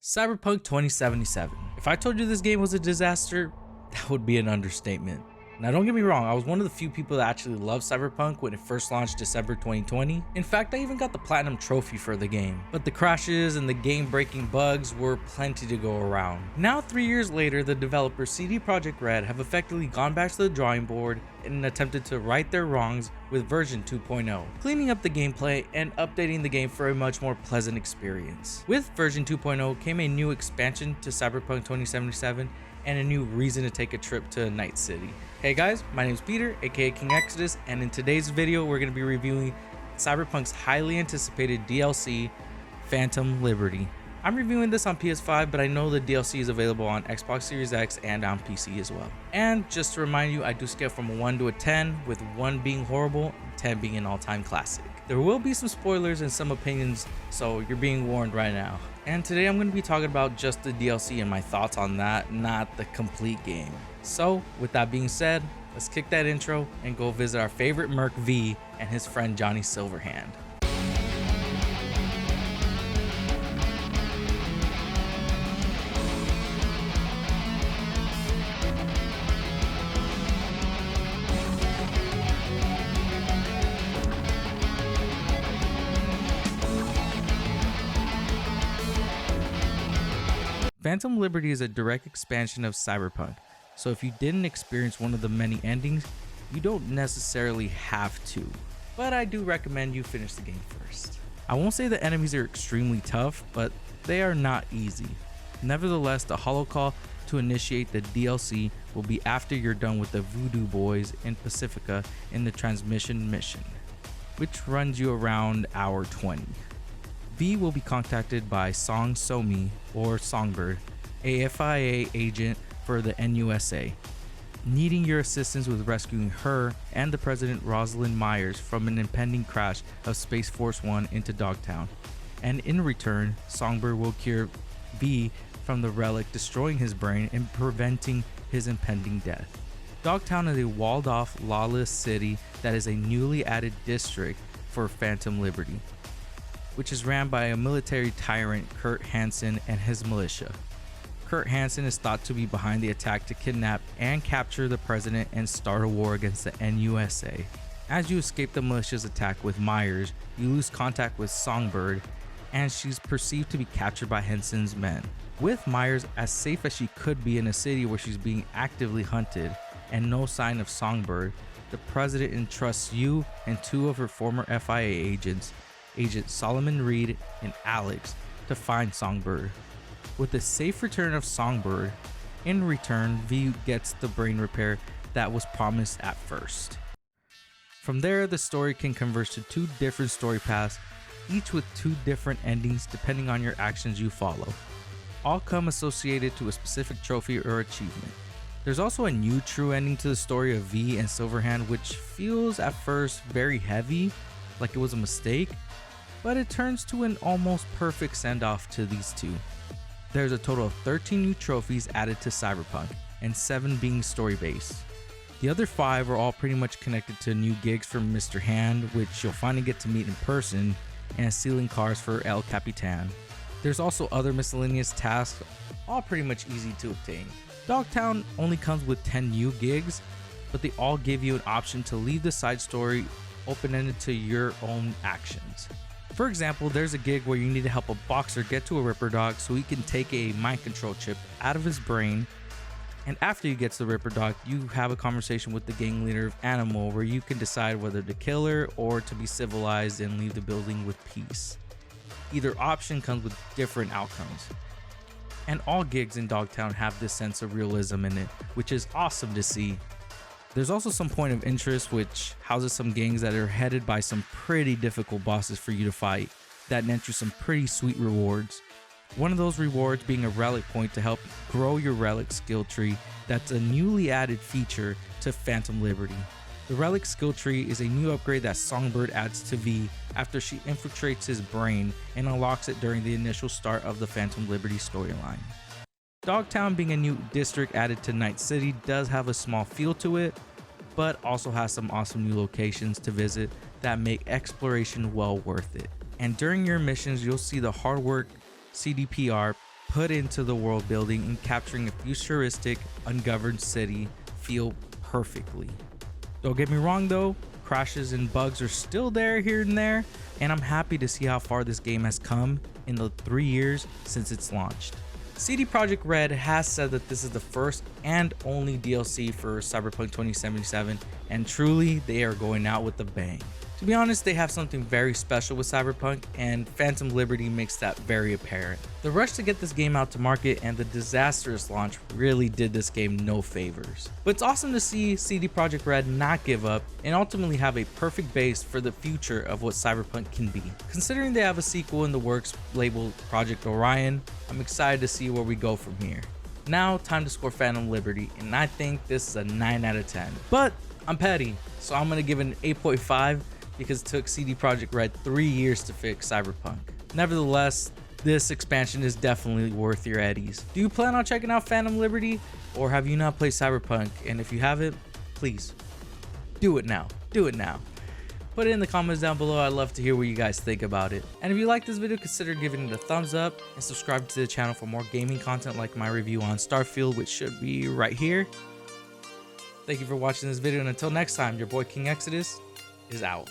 Cyberpunk 2077. If I told you this game was a disaster, that would be an understatement. Now don't get me wrong, I was one of the few people that actually loved Cyberpunk when it first launched December 2020. In fact, I even got the platinum trophy for the game. But the crashes and the game-breaking bugs were plenty to go around. Now 3 years later, the developers CD Projekt Red have effectively gone back to the drawing board and attempted to right their wrongs with version 2.0, cleaning up the gameplay and updating the game for a much more pleasant experience. With version 2.0 came a new expansion to Cyberpunk 2077 and a new reason to take a trip to Night City. Hey guys, my name is Peter, aka King Exodus, and in today's video we're going to be reviewing Cyberpunk's highly anticipated DLC, Phantom Liberty. I'm reviewing this on PS5, but I know the DLC is available on Xbox Series X and on PC as well. And just to remind you, I do scale from a 1 to a 10, with 1 being horrible and 10 being an all-time classic. There will be some spoilers and some opinions, so you're being warned right now. And today I'm going to be talking about just the DLC and my thoughts on that, not the complete game. So with that being said, let's kick that intro and go visit our favorite Merc V and his friend Johnny Silverhand. Phantom Liberty is a direct expansion of Cyberpunk, so if you didn't experience one of the many endings, you don't necessarily have to, but I do recommend you finish the game first. I won't say the enemies are extremely tough, but they are not easy. Nevertheless, the holocall to initiate the DLC will be after you're done with the Voodoo Boys in Pacifica in the transmission mission, which runs you around hour 20. V will be contacted by Song Somi, or Songbird, a FIA agent for the NUSA, needing your assistance with rescuing her and the President Rosalind Myers from an impending crash of Space Force 1 into Dogtown. And in return, Songbird will cure V from the relic, destroying his brain and preventing his impending death. Dogtown is a walled-off, lawless city that is a newly added district for Phantom Liberty, which is ran by a military tyrant, Kurt Hansen, and his militia. Kurt Hansen is thought to be behind the attack to kidnap and capture the president and start a war against the NUSA. As you escape the militia's attack with Myers, you lose contact with Songbird, and she's perceived to be captured by Hansen's men. With Myers as safe as she could be in a city where she's being actively hunted and no sign of Songbird, the president entrusts you and 2 of her former FIA agents, Agent Solomon Reed and Alex, to find Songbird. With the safe return of Songbird, in return V gets the brain repair that was promised at first. From there, the story can converge to 2 different story paths, each with 2 different endings depending on your actions you follow. All come associated to a specific trophy or achievement. There's also a new true ending to the story of V and Silverhand, which feels at first very heavy, like it was a mistake, but it turns to an almost perfect send-off to these 2. There's a total of 13 new trophies added to Cyberpunk, and 7 being story-based. The other 5 are all pretty much connected to new gigs from Mr. Hand, which you'll finally get to meet in person, and stealing cars for El Capitan. There's also other miscellaneous tasks, all pretty much easy to obtain. Dogtown only comes with 10 new gigs, but they all give you an option to leave the side story open-ended to your own actions. For example, there's a gig where you need to help a boxer get to a Ripper Dog so he can take a mind control chip out of his brain, and after you get to the Ripper Dog, you have a conversation with the gang leader of Animal where you can decide whether to kill her or to be civilized and leave the building with peace. Either option comes with different outcomes. And all gigs in Dogtown have this sense of realism in it, which is awesome to see. There's also some point of interest, which houses some gangs that are headed by some pretty difficult bosses for you to fight that net you some pretty sweet rewards. One of those rewards being a relic point to help grow your relic skill tree that's a newly added feature to Phantom Liberty. The relic skill tree is a new upgrade that Songbird adds to V after she infiltrates his brain and unlocks it during the initial start of the Phantom Liberty storyline. Dogtown, being a new district added to Night City, does have a small feel to it, but also has some awesome new locations to visit that make exploration well worth it. And during your missions, you'll see the hard work CDPR put into the world building and capturing a futuristic, ungoverned city feel perfectly. Don't get me wrong though, crashes and bugs are still there here and there, and I'm happy to see how far this game has come in the 3 years since it's launched. CD Projekt Red has said that this is the first and only DLC for Cyberpunk 2077, and truly they are going out with a bang. To be honest, they have something very special with Cyberpunk, and Phantom Liberty makes that very apparent. The rush to get this game out to market and the disastrous launch really did this game no favors. But it's awesome to see CD Projekt Red not give up and ultimately have a perfect base for the future of what Cyberpunk can be. Considering they have a sequel in the works labeled Project Orion, I'm excited to see where we go from here. Now, time to score Phantom Liberty, and I think this is a 9 out of 10. But I'm petty, so I'm gonna give it an 8.5 because it took CD Projekt Red 3 years to fix Cyberpunk. Nevertheless, this expansion is definitely worth your eddies. Do you plan on checking out Phantom Liberty, or have you not played Cyberpunk? And if you haven't, please do it now. Do it now. Put it in the comments down below. I'd love to hear what you guys think about it. And if you like this video, consider giving it a thumbs up and subscribe to the channel for more gaming content like my review on Starfield, which should be right here. Thank you for watching this video, and until next time, your boy King Exodus is out.